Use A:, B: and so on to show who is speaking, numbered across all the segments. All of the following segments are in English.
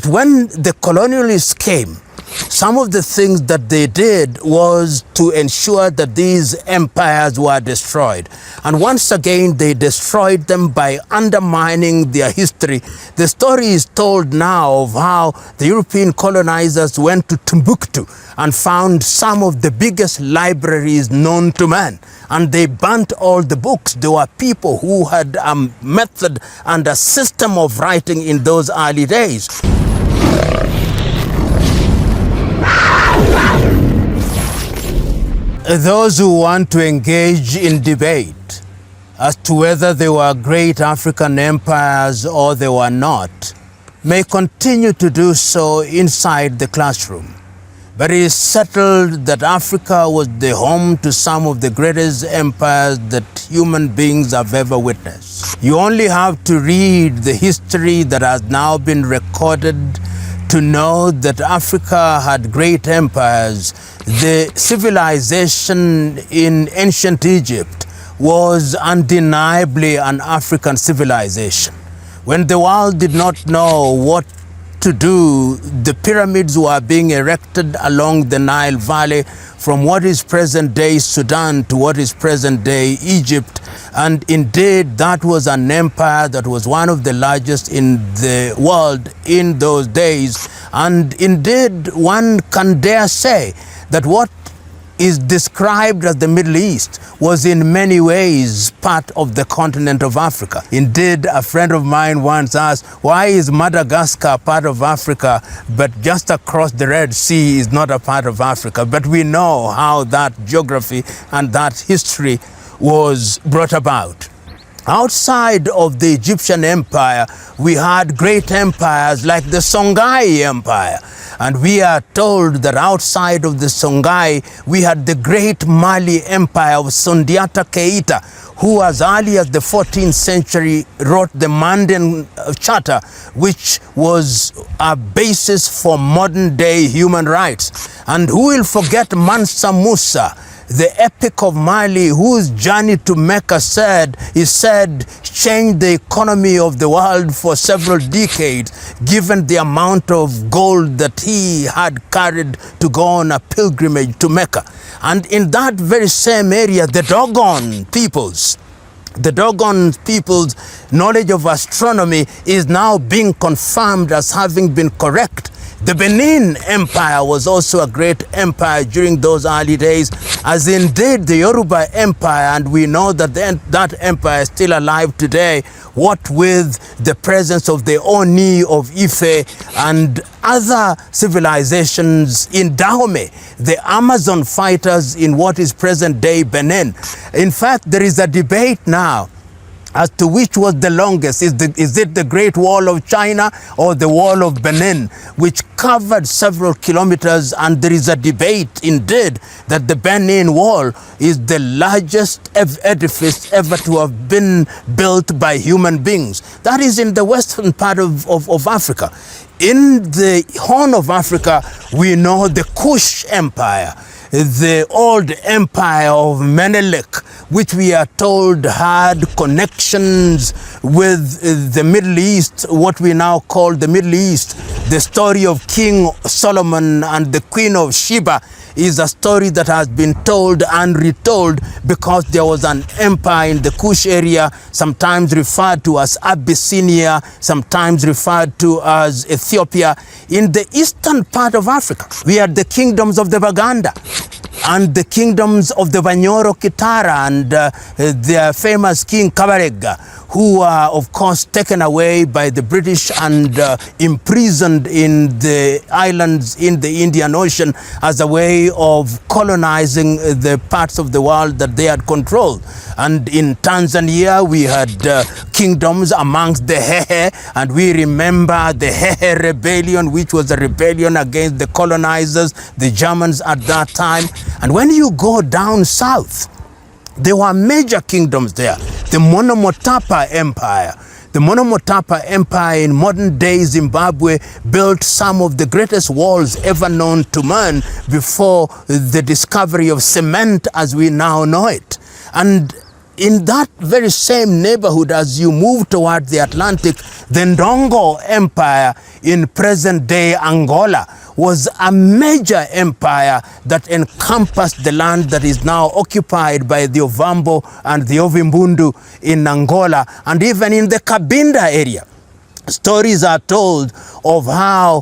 A: When the colonialists came, some of the things that they did was to ensure that these empires were destroyed. And once again, they destroyed them by undermining their history. The story is told now of how the European colonizers went to Timbuktu and found some of the biggest libraries known to man. And they burnt all the books. There were people who had a method and a system of writing in those early days. Those who want to engage in debate as to whether they were great African empires or they were not may continue to do so inside the classroom. But it is settled that Africa was the home to some of the greatest empires that human beings have ever witnessed. You only have to read the history that has now been recorded to know that Africa had great empires. The civilization in ancient Egypt was undeniably an African civilization. When the world did not know what to do, the pyramids were being erected along the Nile Valley from what is present-day Sudan to what is present-day Egypt. And indeed, that was an empire that was one of the largest in the world in those days. And indeed, one can dare say that what is described as the Middle East was in many ways part of the continent of Africa. Indeed, a friend of mine once asked, why is Madagascar part of Africa, but just across the Red Sea is not a part of Africa? But we know how that geography and that history was brought about. Outside of the Egyptian Empire, we had great empires like the Songhai Empire. And we are told that outside of the Songhai, we had the great Mali Empire of Sundiata Keita, who as early as the 14th century wrote the Mandan Charter, which was a basis for modern day human rights. And who will forget Mansa Musa, the epic of Mali, whose journey to Mecca is said changed the economy of the world for several decades, given the amount of gold that he had carried to go on a pilgrimage to Mecca. And in that very same area, the Dogon peoples' knowledge of astronomy is now being confirmed as having been correct. The Benin Empire was also a great empire during those early days, as indeed the Yoruba Empire, and we know that that empire is still alive today, what with the presence of the Oni of Ife and other civilizations in Dahomey, the Amazon fighters in what is present-day Benin. In fact, there is a debate now as to which was the longest. Is it the Great Wall of China or the Wall of Benin, which covered several kilometers? And there is a debate indeed that the Benin Wall is the largest edifice ever to have been built by human beings. That is in the western part of Africa. In the Horn of Africa, we know the Kush Empire, the old empire of Menelik, which we are told had connections with the Middle East, what we now call the Middle East. The story of King Solomon and the Queen of Sheba is a story that has been told and retold because there was an empire in the Kush area, sometimes referred to as Abyssinia, sometimes referred to as Ethiopia. In the eastern part of Africa, we had the kingdoms of the Buganda and the kingdoms of the Banyoro Kitara and their famous King Kabarega, who were of course taken away by the British and imprisoned in the islands in the Indian Ocean as a way of colonizing the parts of the world that they had controlled. And in Tanzania, we had kingdoms amongst the Hehe, and we remember the Hehe rebellion, which was a rebellion against the colonizers, the Germans at that time. And when you go down south, there were major kingdoms there. The Monomotapa Empire. The Monomotapa Empire in modern-day Zimbabwe built some of the greatest walls ever known to man before the discovery of cement as we now know it. And in that very same neighborhood, as you move toward the Atlantic, the Ndongo Empire in present-day Angola was a major empire that encompassed the land that is now occupied by the Ovambo and the Ovimbundu in Angola, and even in the Cabinda area. Stories are told of how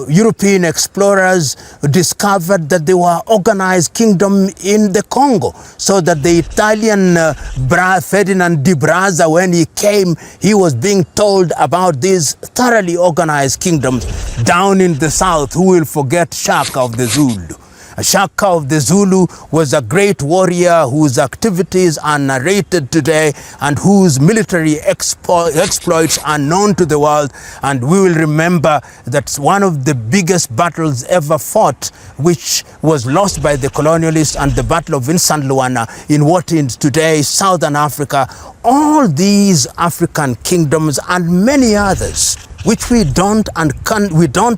A: European explorers discovered that there were organized kingdom in the Congo, so that the Italian Ferdinand di Brazza, when he came, he was being told about these thoroughly organized kingdoms down in the south. Who will forget Shaka of the Zulu? Shaka of the Zulu was a great warrior whose activities are narrated today and whose military exploits are known to the world. And we will remember that one of the biggest battles ever fought, which was lost by the colonialists, and the Battle of Vincent Luana in what is today Southern Africa. All these African kingdoms and many others, which we don't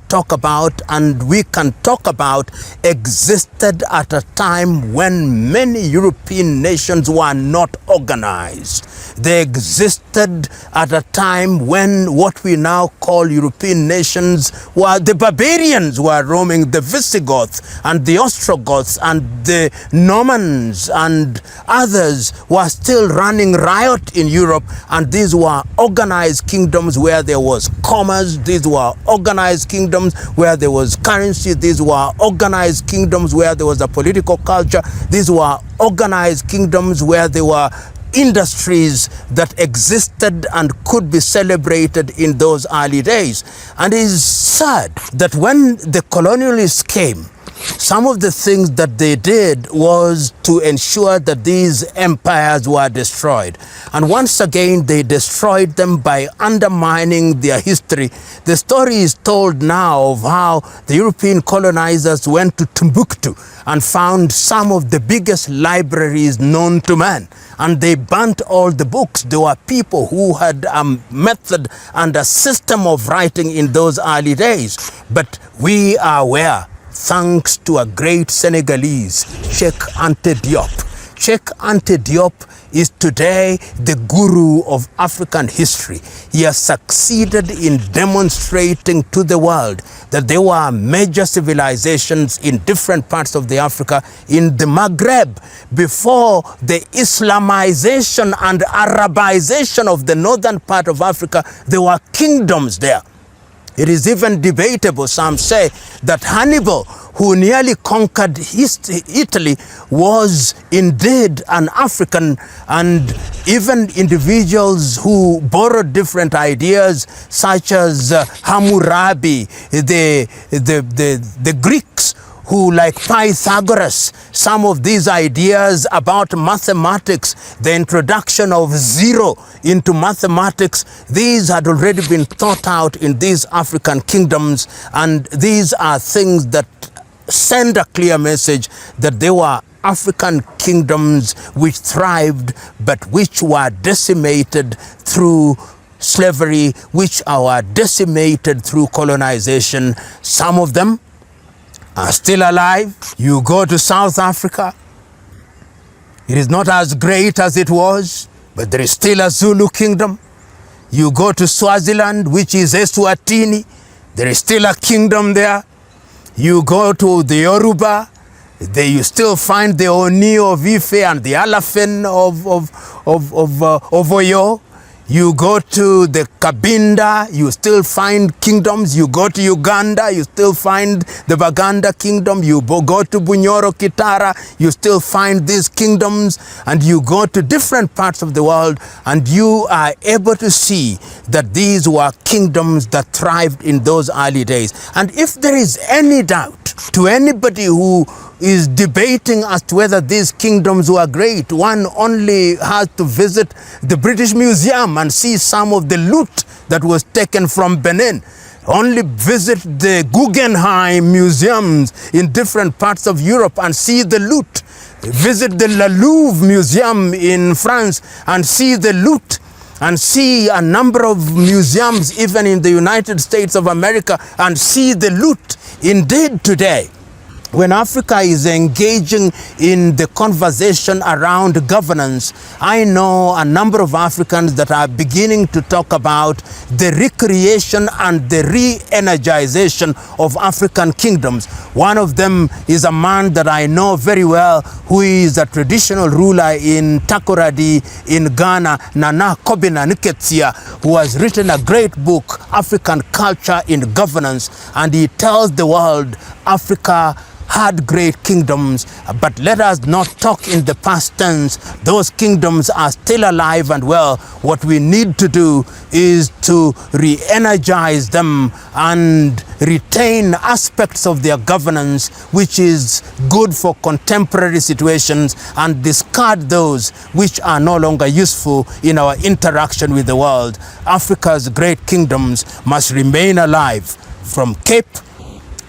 A: talk about, and we can talk about, existed at a time when many European nations were not organized. They existed at a time when what we now call European nations were the barbarians were roaming. The Visigoths and the Ostrogoths and the Normans and others were still running riot in Europe, and these were organized kingdoms where there was commerce. These were organized kingdoms where there was currency. These were organized kingdoms where there was a political culture. These were organized kingdoms where there were industries that existed and could be celebrated in those early days. And it is sad that when the colonialists came, some of the things that they did was to ensure that these empires were destroyed. And once again, they destroyed them by undermining their history. The story is told now of how the European colonizers went to Timbuktu and found some of the biggest libraries known to man. And they burnt all the books. There were people who had a method and a system of writing in those early days. But we are aware, thanks to a great Senegalese, Cheikh Anta Diop. Cheikh Anta Diop is today the guru of African history. He has succeeded in demonstrating to the world that there were major civilizations in different parts of the Africa, in the Maghreb, before the Islamization and Arabization of the northern part of Africa. There were kingdoms there. It is even debatable, some say, that Hannibal, who nearly conquered Italy, was indeed an African, and even individuals who borrowed different ideas, such as Hammurabi, the Greeks, who, like Pythagoras, some of these ideas about mathematics, the introduction of zero into mathematics, these had already been thought out in these African kingdoms, and these are things that send a clear message that there were African kingdoms which thrived, but which were decimated through slavery, which were decimated through colonization. Some of them are still alive. You go to South Africa, it is not as great as it was, but there is still a Zulu Kingdom. You go to Swaziland, which is Eswatini, there is still a kingdom there. You go to the Yoruba, there you still find the Oni of Ife and the Alafen of Oyo. You go to the Cabinda, you still find kingdoms. You go to Uganda, you still find the Buganda kingdom. You go to Bunyoro, Kitara, you still find these kingdoms. And you go to different parts of the world, and you are able to see that these were kingdoms that thrived in those early days. And if there is any doubt to anybody who is debating as to whether these kingdoms were great, one only has to visit the British Museum and see some of the loot that was taken from Benin. Only visit the Guggenheim museums in different parts of Europe and see the loot. Visit the Louvre Museum in France and see the loot. And see a number of museums even in the United States of America and see the loot. Indeed, today, when Africa is engaging in the conversation around governance, I know a number of Africans that are beginning to talk about the recreation and the re-energization of African kingdoms. One of them is a man that I know very well, who is a traditional ruler in Takoradi in Ghana, Nana Kobina Nketiah, who has written a great book, African Culture in Governance, and he tells the world Africa had great kingdoms, but let us not talk in the past tense. Those kingdoms are still alive and well. What we need to do is to re-energize them and retain aspects of their governance which is good for contemporary situations, and discard those which are no longer useful in our interaction with the world. Africa's great kingdoms must remain alive from Cape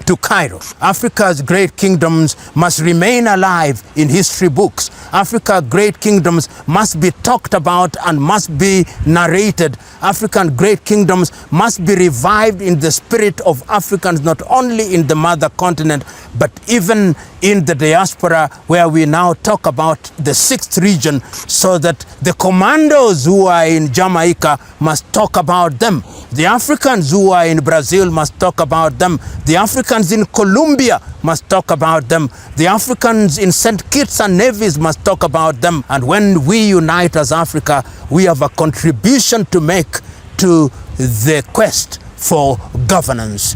A: to Cairo. Africa's great kingdoms must remain alive in history books. Africa's great kingdoms must be talked about and must be narrated. African great kingdoms must be revived in the spirit of Africans, not only in the mother continent, but even in the diaspora, where we now talk about the 6th region, so that the commandos who are in Jamaica must talk about them. The Africans who are in Brazil must talk about them. The Africans in Colombia must talk about them. The Africans in St. Kitts and Nevis must talk about them. And when we unite as Africa, we have a contribution to make to the quest for governance,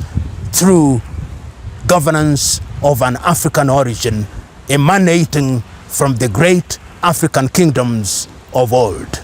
A: through governance of an African origin, emanating from the great African kingdoms of old.